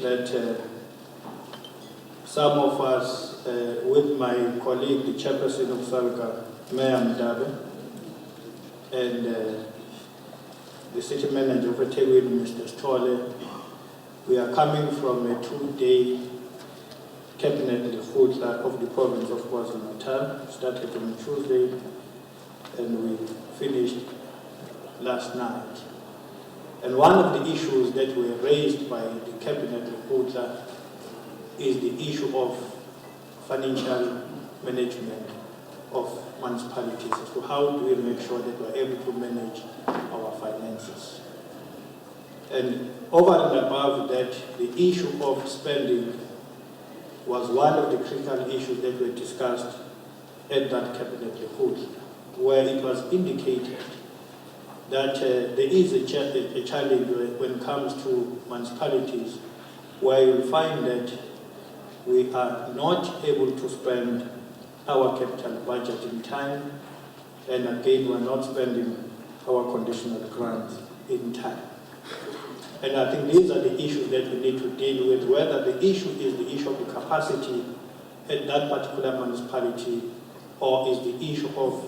that some of us, with my colleague, the chairperson of SALGA, Mayor Mdabe, and the city manager of eThekwini, Mr. Stole, we are coming from a 2-day cabinet refutla of the province of KwaZulu-Natal. Started on Tuesday and we finished last night. And one of the issues that were raised by the cabinet refutla is the issue of financial management of municipalities, as to how do we make sure that we're able to manage our finances. And over and above that, the issue of spending was one of the critical issues that were discussed at that cabinet report, where it was indicated that there is a challenge when it comes to municipalities, where you find that we are not able to spend our capital budget in time, and again, we're not spending our conditional grants in time. And I think these are the issues that we need to deal with, whether the issue is the issue of the capacity at that particular municipality, or is the issue of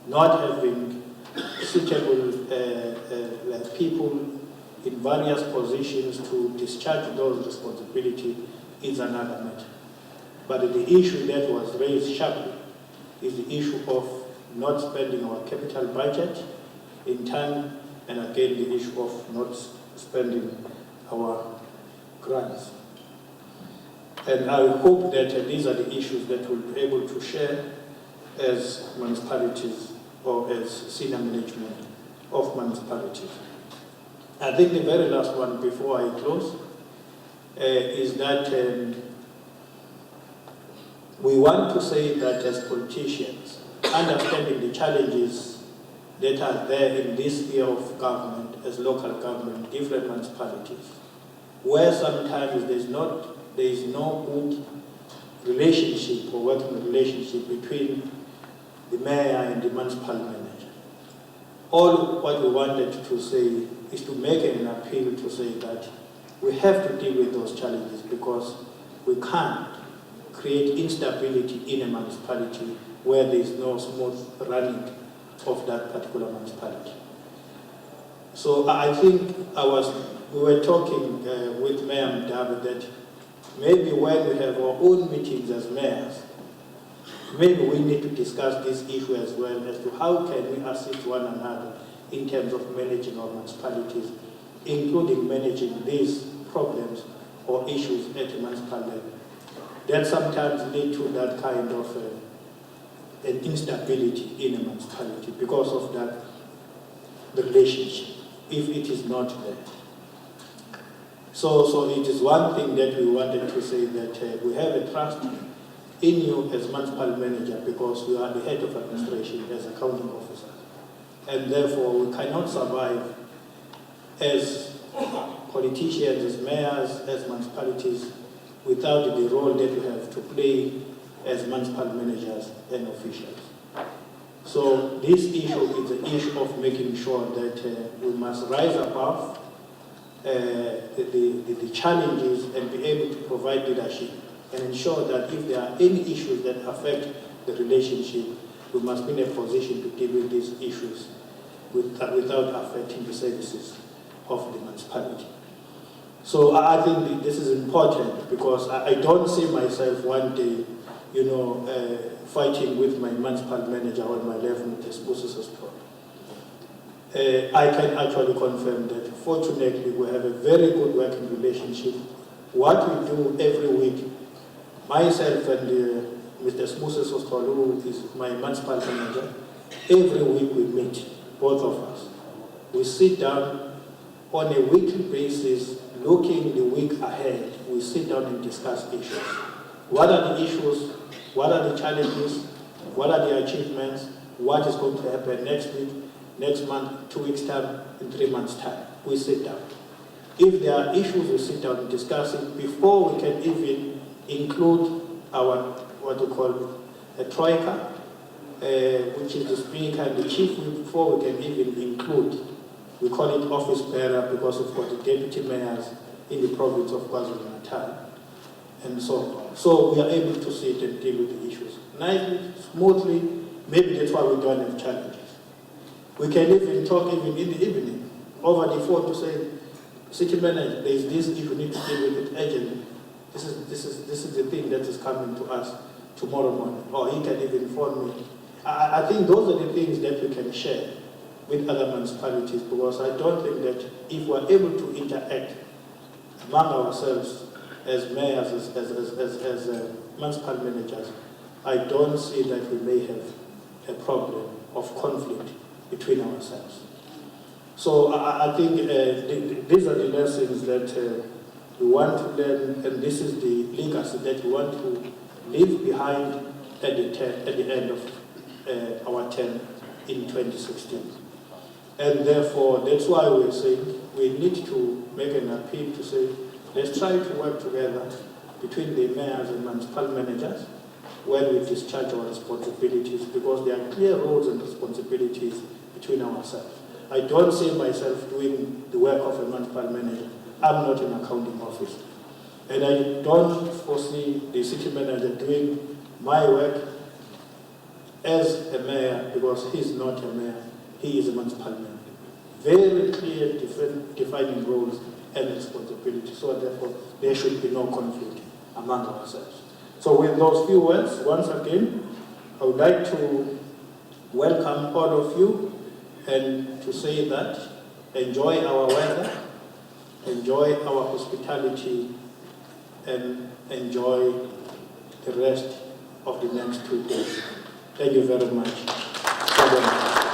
not having suitable people in various positions to discharge those responsibilities is another matter. But the issue that was raised sharply is the issue of not spending our capital budget in time, and again the issue of not spending our grants. And I hope that these are the issues that we'll be able to share as municipalities or as senior management of municipalities. I think the very last one before I close is that we want to say that as politicians, understanding the challenges that are there in this sphere of government, as local government, different municipalities, where sometimes there is no good relationship or working relationship between the mayor and the municipal manager. All what we wanted to say is to make an appeal to say that we have to deal with those challenges, because we can't create instability in a municipality where there is no smooth running of that particular municipality. So I think we were talking with Mayor Mdabe that maybe when we have our own meetings as mayors, maybe we need to discuss this issue as well, as to how can we assist one another in terms of managing our municipalities, including managing these problems or issues at a municipal level that sometimes lead to that kind of an instability in a municipality because of that relationship, if it is not there. So it is one thing that we wanted to say, that we have a trust in you as municipal manager, because you are the head of administration as accounting officer. And therefore we cannot survive as politicians, as mayors, as municipalities, without the role that we have to play as municipal managers and officials. So this issue is the issue of making sure that we must rise above the challenges and be able to provide leadership and ensure that if there are any issues that affect the relationship, we must be in a position to deal with these issues without affecting the services of the municipality. So I think this is important, because I don't see myself one day, fighting with my municipal manager on my left, Mr. Spusis. I can actually confirm that fortunately we have a very good working relationship. What we do every week, myself and Mr. Spusis, who is my municipal manager, every week we meet, both of us. We sit down on a weekly basis, looking the week ahead. We sit down and discuss issues. What are the issues? What are the challenges? What are the achievements? What is going to happen next week, next month, 2 weeks' time, in 3 months' time? We sit down. If there are issues, we sit down and discuss it before we can even include our, what we call a troika, which is the speaker and the chief, before we can even include, we call it office bearer, because we've got the deputy mayors in the province of KwaZulu-Natal, and so on. So we are able to sit and deal with the issues nicely, smoothly. Maybe that's why we don't have challenges. We can even talk even in the evening over the phone to say, city manager, there is this issue, we need to deal with it urgently. This is the thing that is coming to us tomorrow morning. Or he can even phone me. I think those are the things that we can share with other municipalities, because I don't think that if we're able to interact among ourselves as mayors, as municipal managers, I don't see that we may have a problem of conflict between ourselves. So I think these are the lessons that we want to learn, and this is the legacy that we want to leave behind at the end of our term in 2016. And therefore, that's why we're saying we need to make an appeal to say, let's try to work together between the mayors and municipal managers when we discharge our responsibilities, because there are clear roles and responsibilities between ourselves. I don't see myself doing the work of a municipal manager. I'm not in accounting office. And I don't foresee the city manager doing my work as a mayor, because he's not a mayor, he is a municipal mayor. Very clear defining roles and responsibilities, so therefore there should be no conflict among ourselves. So with those few words, once again, I would like to welcome all of you and to say that enjoy our weather, enjoy our hospitality, and enjoy the rest of the next 2 days. Thank you very much.